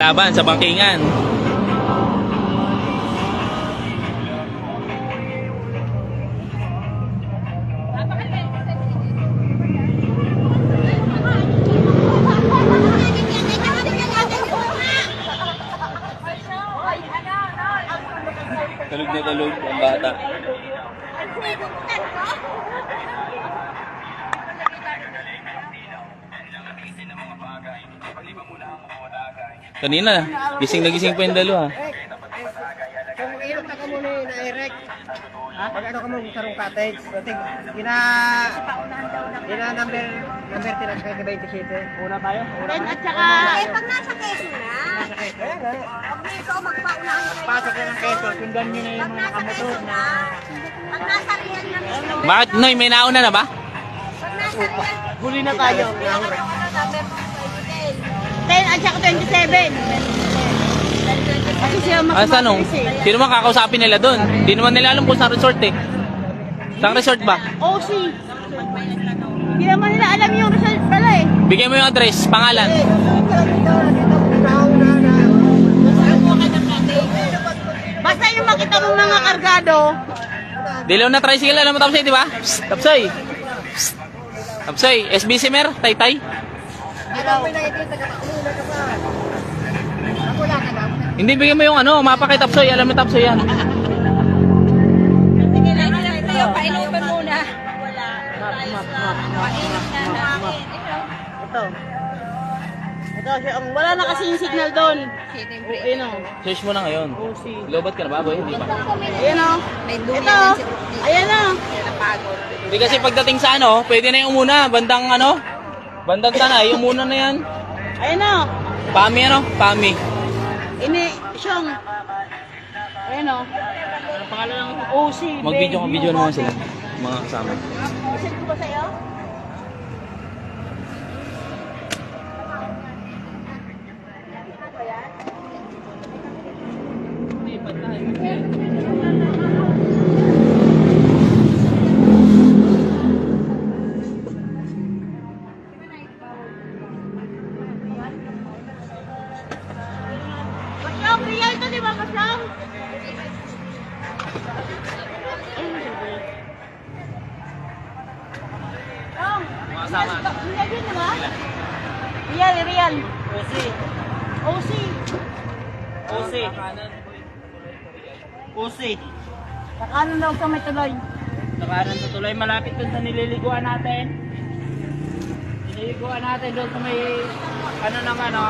Laban sa bangkingan. Tulog na tulog ang bata. Kanina, gising na gising pa yung dalawa. Kung ilok na ka muna na Eric, pag ano ka mo sarong cottage, gina number tilang kay 27. Una tayo? Una At saka, pag nasa Quezon na, pag dito magpaunahan kayo. Pasok na ng Quezon, sundan nyo na yung mga kamotor na. Pag nasa Rian na mismo. Bakit, Noy? May nauna na ba? Pag nasa Rian, Huli na tayo. number 10 at saka 27. Kasi siya Saan no? Sino man kakausapin nila doon? Hindi naman nila alam kung saan resort eh. Saan resort ba? OC. Hindi naman nila alam yung result pala eh. Bigyan mo yung address, pangalan. Basta yung makita mong mga kargado, Dilaw na tricycle, alam mo Tapsoy, di ba? Psst, Tapsoy. Psst. Tapsoy, SBC Mer, Taytay. Hindi, bigyan mo yung ano, mapa kay Tapsoy, alam mo Tapsoy yan. Sige lang, tayo, painupan muna. Wala. Mainit na namin. ito. Ito, wala na kasing signal doon. Ayun o. Search mo na ngayon. OC. Lobat ka na ba, boy? Hindi pa. Ayan o. Ito. Ayan o. Hindi kasi pagdating sa ano, pwede na yung umuna, bandang ano, bandang tanay, yung umuna na yan. Ayan o. Pami ano? Pami. Ini, siyang. Ayan o. Pangalan lang ito. OC. Mag-video naman sila, mga kasama. Send ko ba sa'yo? Kasyang, real to di ba kasyang? Oh, Mga kasama. real yun di ba? Real. OC. OC. OC. OC. Ano daw sa may tuloy? Nakaran sa tuloy, malapit dun sa nililiguan natin. Nililiguan natin doon sa may, ano naman, ano?